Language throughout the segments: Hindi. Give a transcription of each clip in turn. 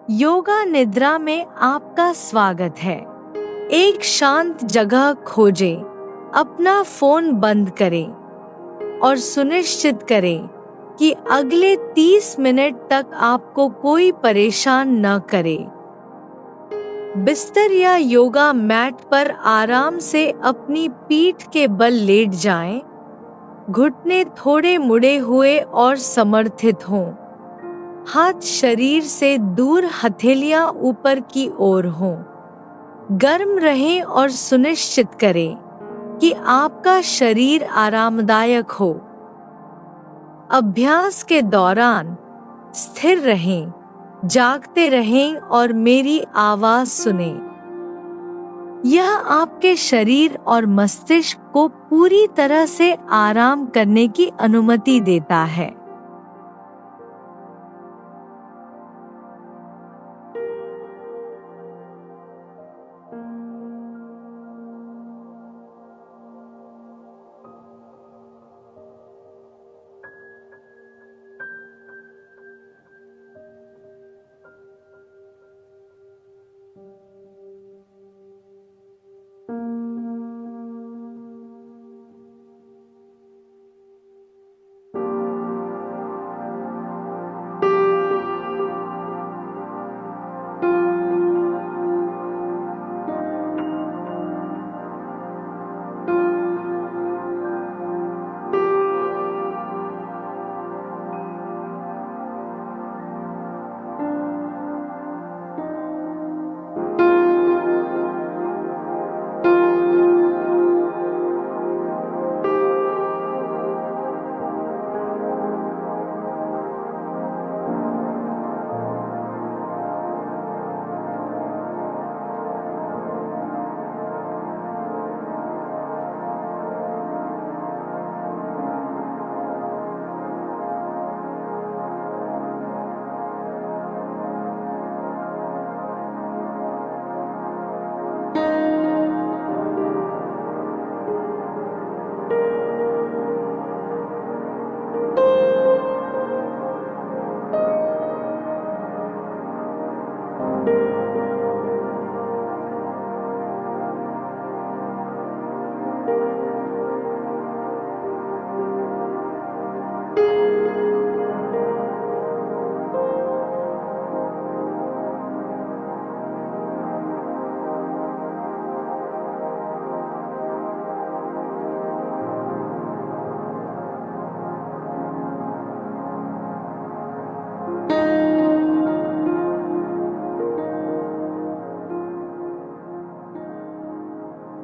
योगा निद्रा में आपका स्वागत है। एक शांत जगह खोजें, अपना फोन बंद करें और सुनिश्चित करें कि अगले 30 मिनट तक आपको कोई परेशान न करे। बिस्तर या योगा मैट पर आराम से अपनी पीठ के बल लेट जाएं। घुटने थोड़े मुड़े हुए और समर्थित हों। हाथ शरीर से दूर, हथेलियां ऊपर की ओर हों। गर्म रहें और सुनिश्चित करें कि आपका शरीर आरामदायक हो। अभ्यास के दौरान स्थिर रहें, जागते रहें और मेरी आवाज सुनें। यह आपके शरीर और मस्तिष्क को पूरी तरह से आराम करने की अनुमति देता है।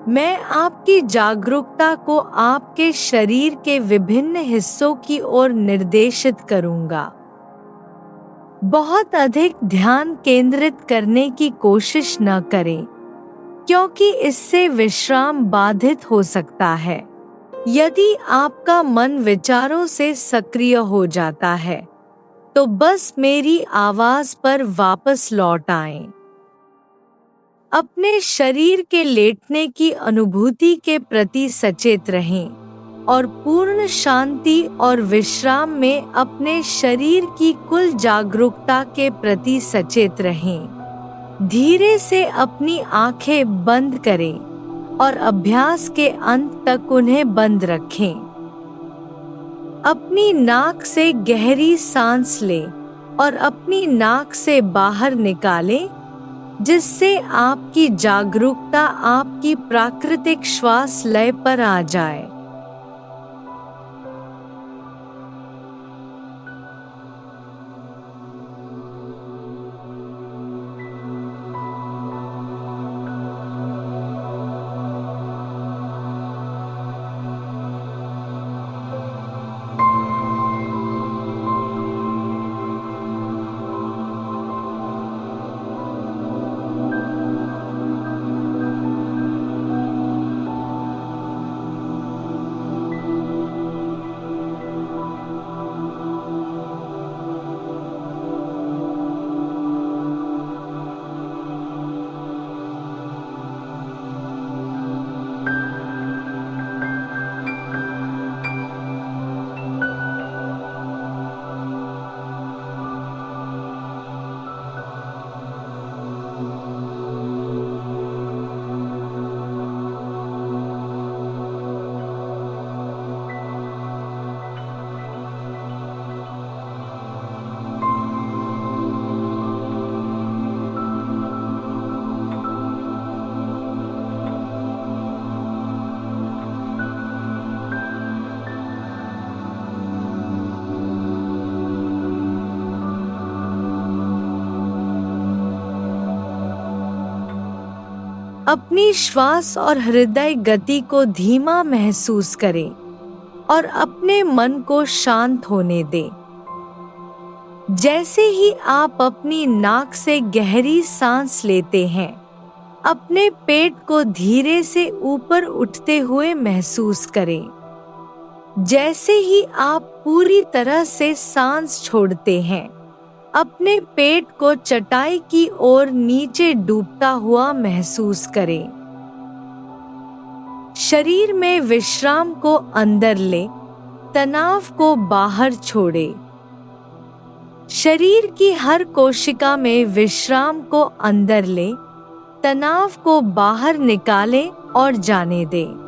मैं आपकी जागरूकता को आपके शरीर के विभिन्न हिस्सों की ओर निर्देशित करूंगा। बहुत अधिक ध्यान केंद्रित करने की कोशिश न करें, क्योंकि इससे विश्राम बाधित हो सकता है। यदि आपका मन विचारों से सक्रिय हो जाता है, तो बस मेरी आवाज पर वापस लौट आएं। अपने शरीर के लेटने की अनुभूति के प्रति सचेत रहें और पूर्ण शांति और विश्राम में अपने शरीर की कुल जागरूकता के प्रति सचेत रहें। धीरे से अपनी आंखें बंद करें और अभ्यास के अंत तक उन्हें बंद रखें। अपनी नाक से गहरी सांस लें और अपनी नाक से बाहर निकालें, जिससे आपकी जागरूकता आपकी प्राकृतिक श्वास लय पर आ जाए। अपनी श्वास और हृदय गति को धीमा महसूस करें और अपने मन को शांत होने दें। जैसे ही आप अपनी नाक से गहरी सांस लेते हैं, अपने पेट को धीरे से ऊपर उठते हुए महसूस करें। जैसे ही आप पूरी तरह से सांस छोड़ते हैं, अपने पेट को चटाई की ओर नीचे डूबता हुआ महसूस करें। शरीर में विश्राम को अंदर ले, तनाव को बाहर छोड़े। शरीर की हर कोशिका में विश्राम को अंदर ले, तनाव को बाहर निकालें और जाने दें।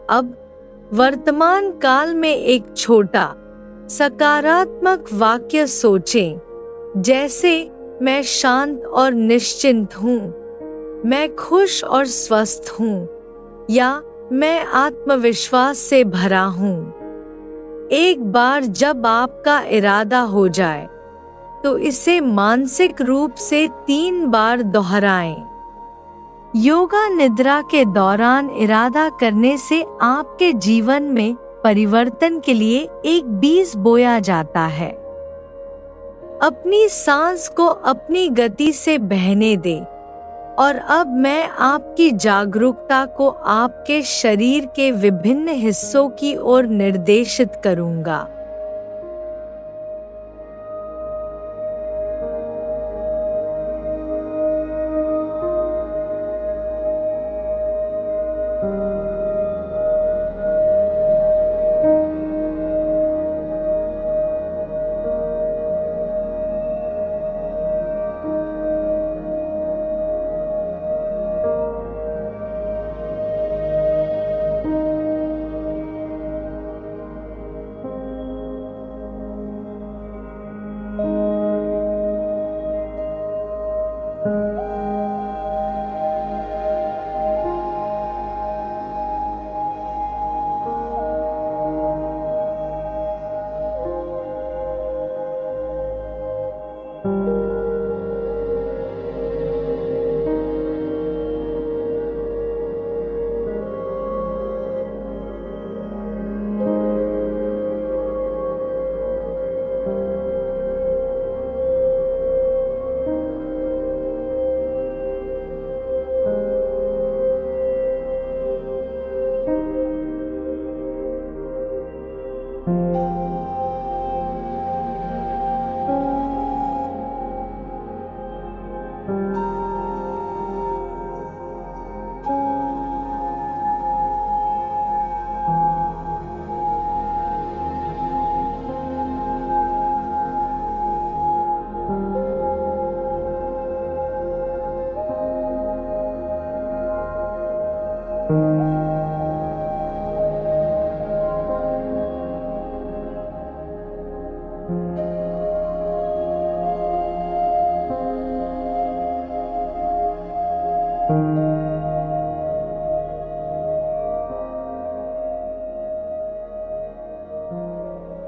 अब वर्तमान काल में एक छोटा सकारात्मक वाक्य सोचें, जैसे मैं शांत और निश्चिंत हूँ, मैं खुश और स्वस्थ हूँ, या मैं आत्मविश्वास से भरा हूँ। एक बार जब आपका इरादा हो जाए, तो इसे मानसिक रूप से 3 बार दोहराएं। योगा निद्रा के दौरान इरादा करने से आपके जीवन में परिवर्तन के लिए एक बीज बोया जाता है। अपनी सांस को अपनी गति से बहने दें और अब मैं आपकी जागरूकता को आपके शरीर के विभिन्न हिस्सों की ओर निर्देशित करूंगा।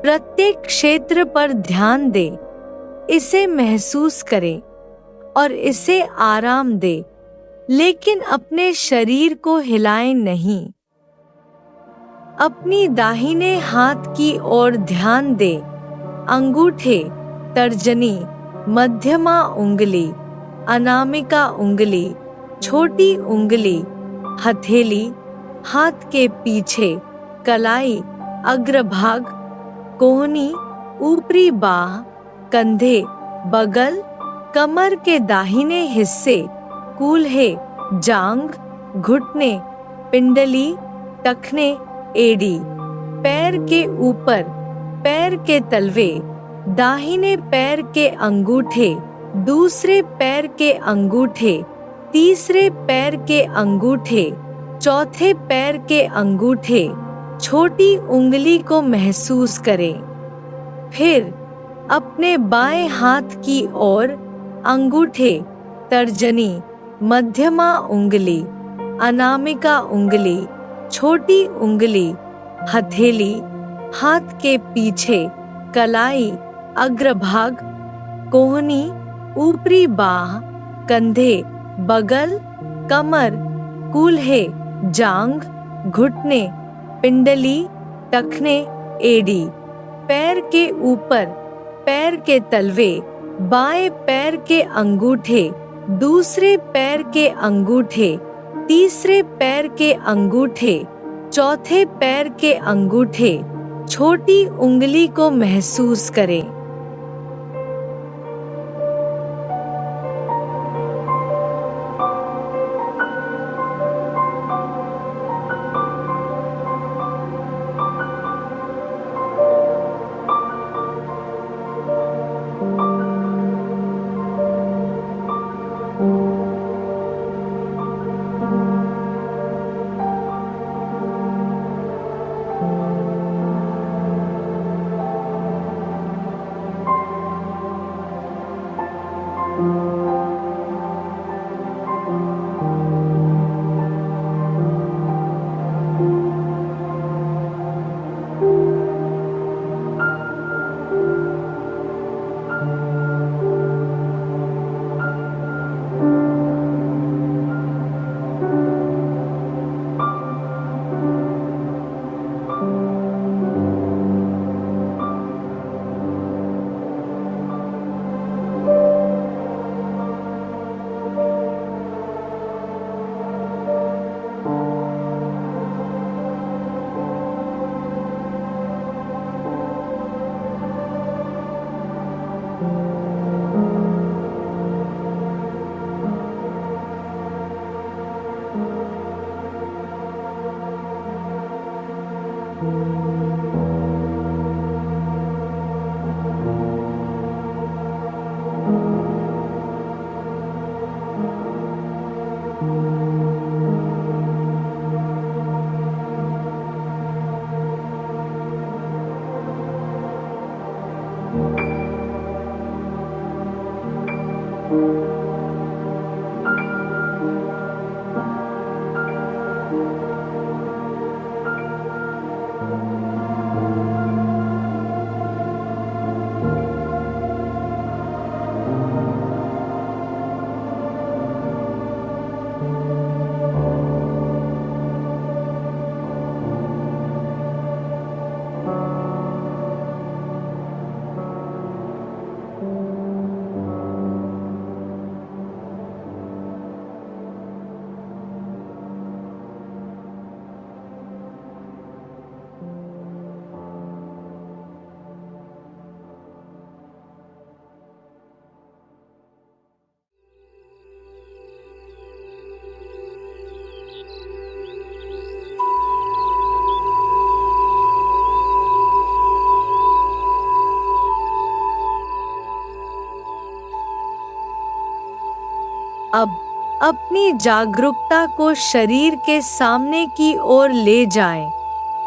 प्रत्येक क्षेत्र पर ध्यान दे, इसे महसूस करें और इसे आराम दे, लेकिन अपने शरीर को हिलाएं नहीं। अपनी दाहिने हाथ की ओर ध्यान दे। अंगूठे, तर्जनी, मध्यमा उंगली, अनामिका उंगली, छोटी उंगली, हथेली, हाथ के पीछे, कलाई, अग्रभाग, कोहनी, ऊपरी बाह, कंधे, बगल, कमर के दाहिने हिस्से, कूल्हे, जांघ, घुटने, पिंडली, टखने, एड़ी, पैर के ऊपर, पैर के तलवे, दाहिने पैर के अंगूठे, दूसरे पैर के अंगूठे, तीसरे पैर के अंगूठे, चौथे पैर के अंगूठे, छोटी उंगली को महसूस करें। फिर अपने बाएं हाथ की ओर अंगूठे, तर्जनी, मध्यमा उंगली, अनामिका उंगली, छोटी उंगली, हथेली, हाथ के पीछे, कलाई, अग्रभाग, कोहनी, ऊपरी बाह, कंधे, बगल, कमर, कूल्हे, जांघ, घुटने, पिंडली, टखने, एड़ी, पैर के ऊपर, पैर के तलवे, बाएं पैर के अंगूठे, दूसरे पैर के अंगूठे, तीसरे पैर के अंगूठे, चौथे पैर के अंगूठे, छोटी उंगली को महसूस करें। अब अपनी जागरूकता को शरीर के सामने की ओर ले जाएं।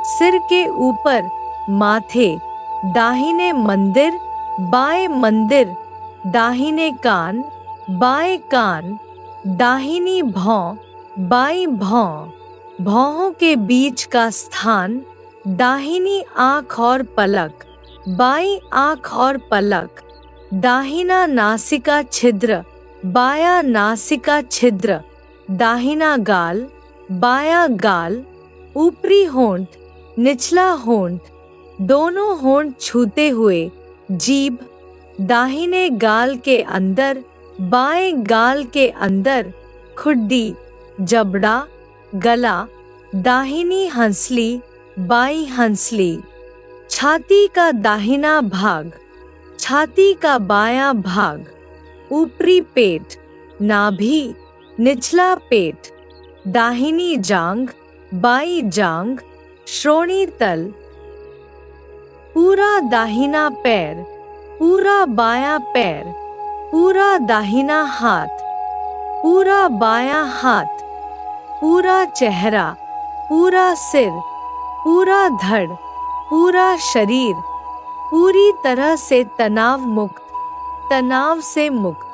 सिर के ऊपर, माथे, दाहिने मंदिर, बाएं मंदिर, दाहिने कान, बाएं कान, दाहिनी भौं, बाईं भौं, भौहों के बीच का स्थान, दाहिनी आँख और पलक, बाईं आँख और पलक, दाहिना नासिका छिद्र, बायां नासिका छिद्र, दाहिना गाल, बायां गाल, ऊपरी होंठ, निचला होंठ, दोनों होंठ छूते हुए, जीभ, दाहिने गाल के अंदर, बाएं गाल के अंदर, खुड्डी, जबड़ा, गला, दाहिनी हंसली, बाईं हंसली, छाती का दाहिना भाग, छाती का बायां भाग, ऊपरी पेट, नाभि, निचला पेट, दाहिनी जांघ, बाईं जांघ, श्रोणि तल, पूरा दाहिना पैर, पूरा बायां पैर, पूरा दाहिना हाथ, पूरा बायां हाथ, पूरा चेहरा, पूरा सिर, पूरा धड़, पूरा शरीर, पूरी तरह से तनाव मुक्त, तनाव से मुक्त।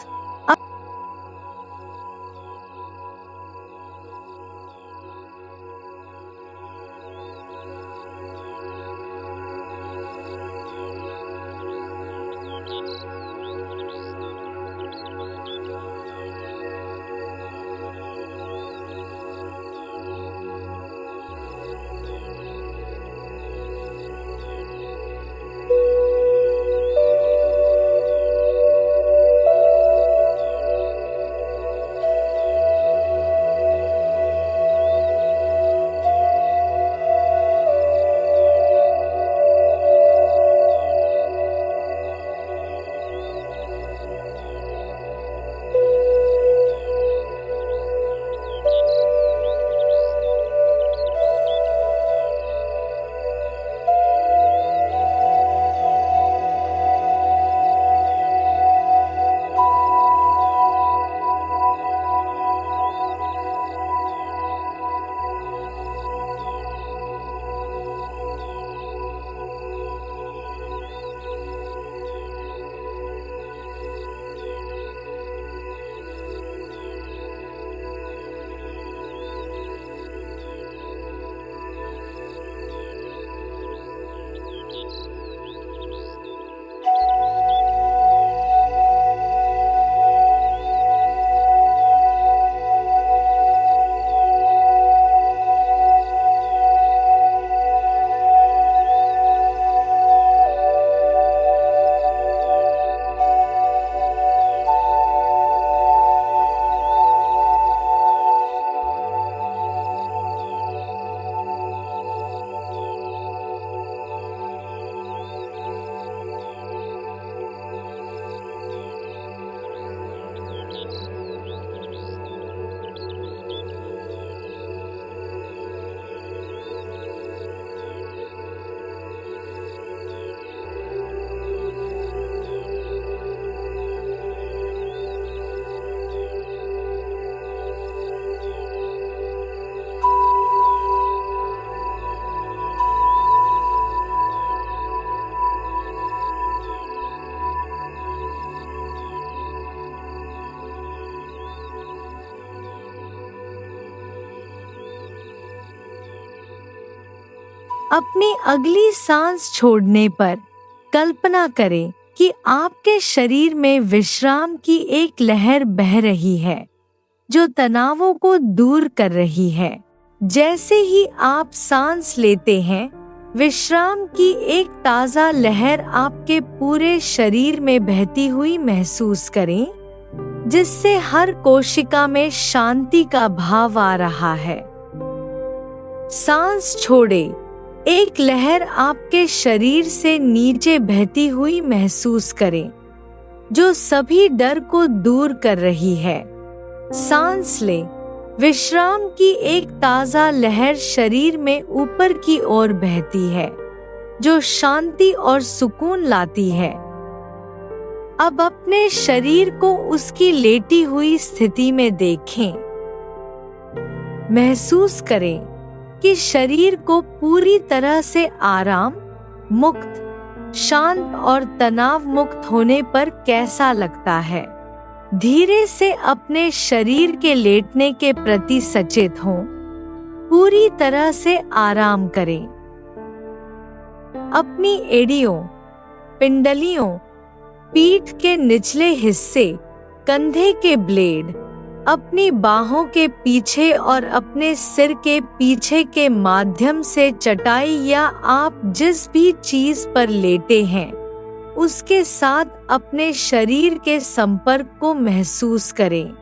अपनी अगली सांस छोड़ने पर कल्पना करें कि आपके शरीर में विश्राम की एक लहर बह रही है जो तनावों को दूर कर रही है। जैसे ही आप सांस लेते हैं, विश्राम की एक ताज़ा लहर आपके पूरे शरीर में बहती हुई महसूस करें, जिससे हर कोशिका में शांति का भाव आ रहा है। सांस छोड़े, एक लहर आपके शरीर से नीचे बहती हुई महसूस करें, जो सभी डर को दूर कर रही है। सांस लें, विश्राम की एक ताज़ा लहर शरीर में ऊपर की ओर बहती है, जो शांति और सुकून लाती है। अब अपने शरीर को उसकी लेटी हुई स्थिति में देखें। महसूस करें कि शरीर को पूरी तरह से आराम, मुक्त, शांत और तनाव मुक्त होने पर कैसा लगता है। धीरे से अपने शरीर के लेटने के प्रति सचेत हों। पूरी तरह से आराम करें। अपनी एड़ियों, पिंडलियों, पीठ के निचले हिस्से, कंधे के ब्लेड, अपनी बाहों के पीछे और अपने सिर के पीछे के माध्यम से चटाई या आप जिस भी चीज पर लेटे हैं उसके साथ अपने शरीर के संपर्क को महसूस करें।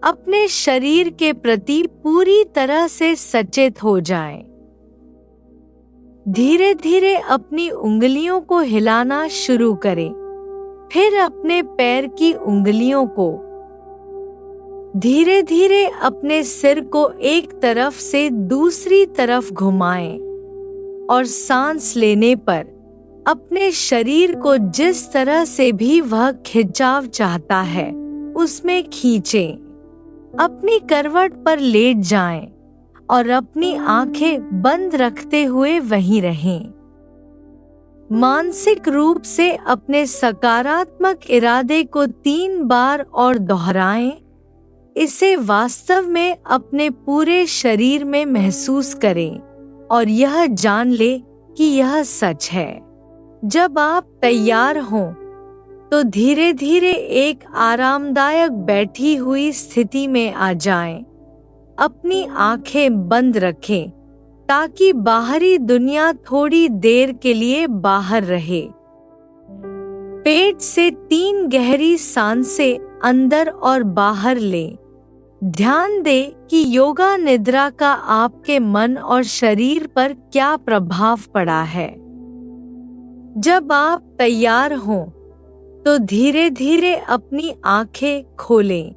अपने शरीर के प्रति पूरी तरह से सचेत हो जाएं। धीरे धीरे अपनी उंगलियों को हिलाना शुरू करें, फिर अपने पैर की उंगलियों को। धीरे धीरे अपने सिर को एक तरफ से दूसरी तरफ घुमाएं और सांस लेने पर अपने शरीर को जिस तरह से भी वह खिंचाव चाहता है उसमें खींचें। अपनी करवट पर लेट जाएं और अपनी आंखें बंद रखते हुए वहीं रहें। मानसिक रूप से अपने सकारात्मक इरादे को 3 बार और दोहराएं। इसे वास्तव में अपने पूरे शरीर में महसूस करें और यह जान ले कि यह सच है। जब आप तैयार हों तो धीरे धीरे एक आरामदायक बैठी हुई स्थिति में आ जाएं। अपनी आंखें बंद रखें ताकि बाहरी दुनिया थोड़ी देर के लिए बाहर रहे। पेट से 3 गहरी सांसें अंदर और बाहर लें। ध्यान दें कि योगा निद्रा का आपके मन और शरीर पर क्या प्रभाव पड़ा है। जब आप तैयार हों तो धीरे धीरे अपनी आंखें खोलें।